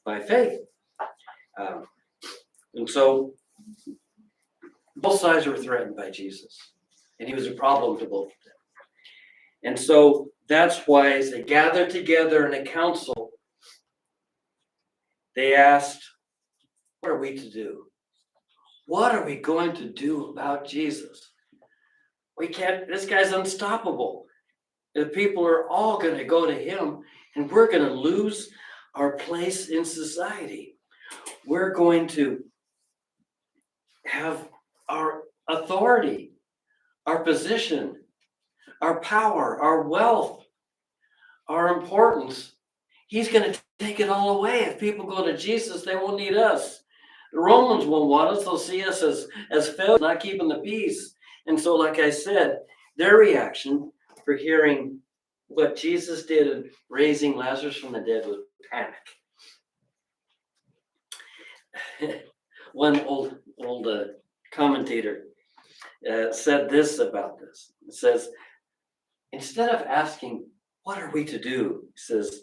by faith. And so both sides were threatened by Jesus, and he was a problem to both of them. And so that's why as they gathered together in a council, they asked, what are we to do? What are we going to do about Jesus? We can't, this guy's unstoppable. The people are all going to go to him, and we're going to lose our place in society. We're going to have our authority, our position, our power, our wealth, our importance. He's going to take it all away. If people go to Jesus, they won't need us. The Romans won't want us. They'll see us as failures, not keeping the peace. And so, like I said, their reaction for hearing what Jesus did in raising Lazarus from the dead was panic. One old commentator said this about this. It says, instead of asking, what are we to do? He says,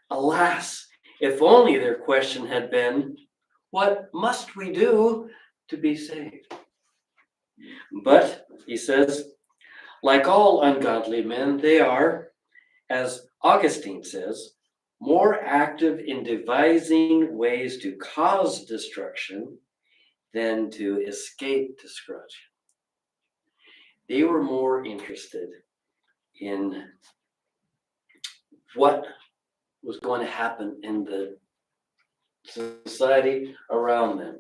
alas, if only their question had been, what must we do to be saved? But, he says, like all ungodly men, they are, as Augustine says, more active in devising ways to cause destruction than to escape destruction. They were more interested in what was going to happen in the society around them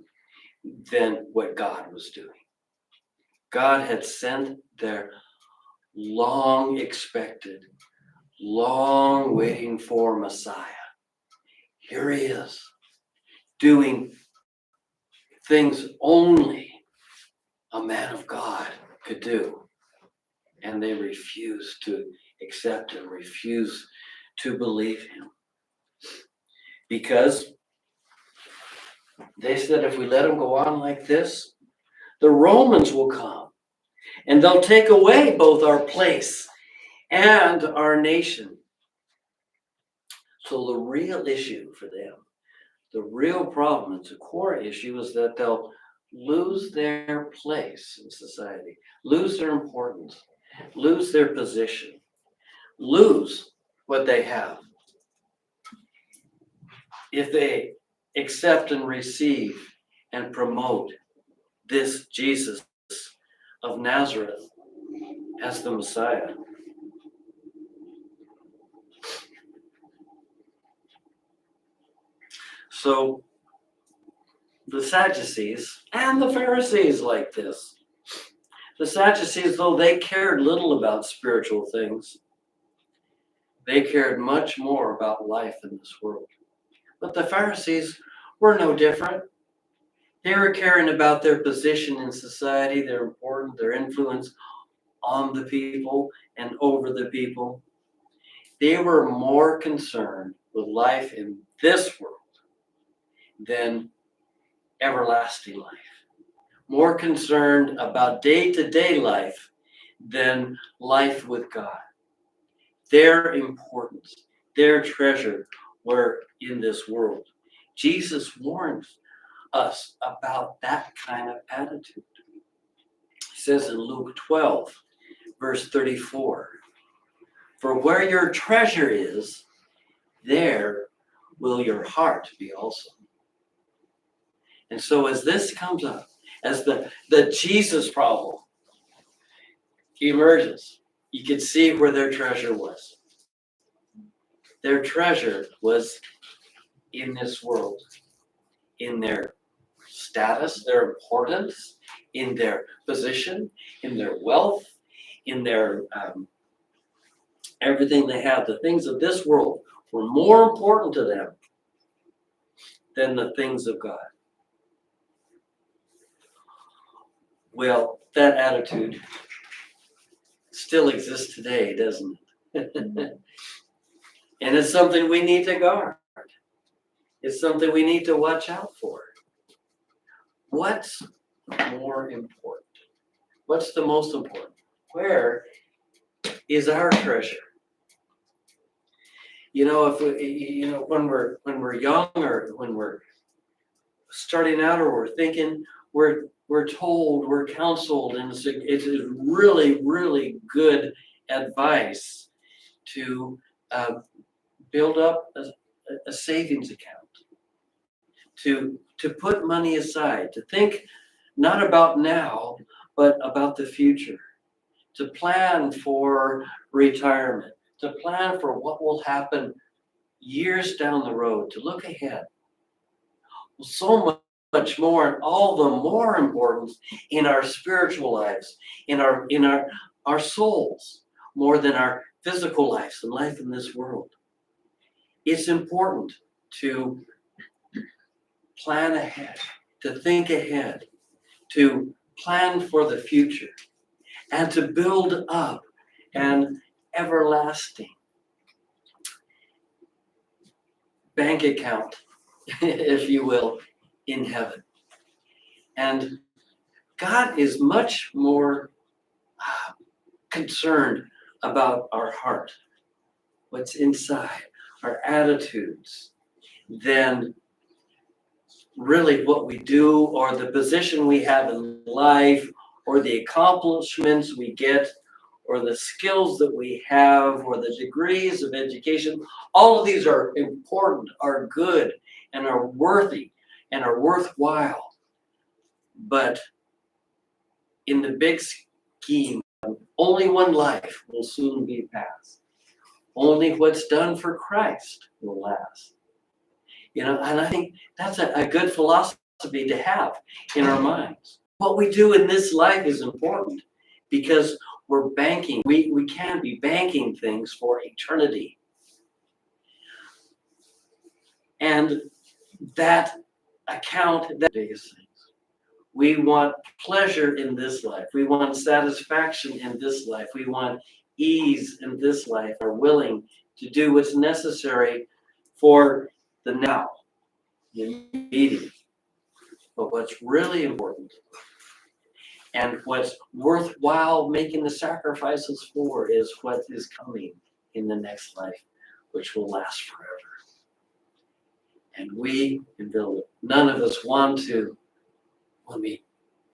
than what God was doing. God had sent their long expected, long waiting for Messiah. Here he is, doing things only a man of God could do. And they refused to accept him, refused to believe him. Because they said, if we let him go on like this, the Romans will come and they'll take away both our place and our nation. So the real issue for them, the real problem, it's a core issue, is that they'll lose their place in society, lose their importance, lose their position, lose what they have if they accept and receive and promote this Jesus of Nazareth as the Messiah. So the Sadducees and the Pharisees like this. The Sadducees, though they cared little about spiritual things, they cared much more about life in this world. But the Pharisees were no different. They were caring about their position in society, their importance, their influence on the people and over the people. They were more concerned with life in this world than everlasting life. More concerned about day-to-day life than life with God. Their importance, their treasure were in this world. Jesus warns us about that kind of attitude. He says in Luke 12, verse 34, for where your treasure is, there will your heart be also. And so as this comes up, as the Jesus problem emerges, you can see where their treasure was. Their treasure was in this world, in their status, their importance, in their position, in their wealth, in their everything they have. The things of this world were more important to them than the things of God. Well, that attitude still exists today, doesn't it? And it's something we need to guard. It's something we need to watch out for. What's more important? What's the most important? Where is our treasure? if when we're young, or when we're starting out, or we're thinking, we're told, we're counseled, and it's really, really good advice to build up a savings account, to put money aside, to think not about now, but about the future, to plan for retirement, to plan for what will happen years down the road, to look ahead. So much more, and all the more important in our spiritual lives, in our souls, more than our physical lives and life in this world. It's important to plan ahead, to think ahead, to plan for the future, and to build up an everlasting bank account, if you will, in heaven. And God is much more concerned about our heart, what's inside, our attitudes, than really what we do, or the position we have in life, or the accomplishments we get, or the skills that we have, or the degrees of education. All of these are important, are good, and are worthy, and are worthwhile. But in the big scheme, only one life will soon be passed. Only what's done for Christ will last. And I think that's a good philosophy to have in our minds. What we do in this life is important, because we're banking. We can be banking things for eternity. And that account, that biggest things. We want pleasure in this life. We want satisfaction in this life. We want ease in this life. Are willing to do what's necessary for the now, the immediate. But what's really important, and what's worthwhile making the sacrifices for, is what is coming in the next life, which will last forever. And none of us want to, when we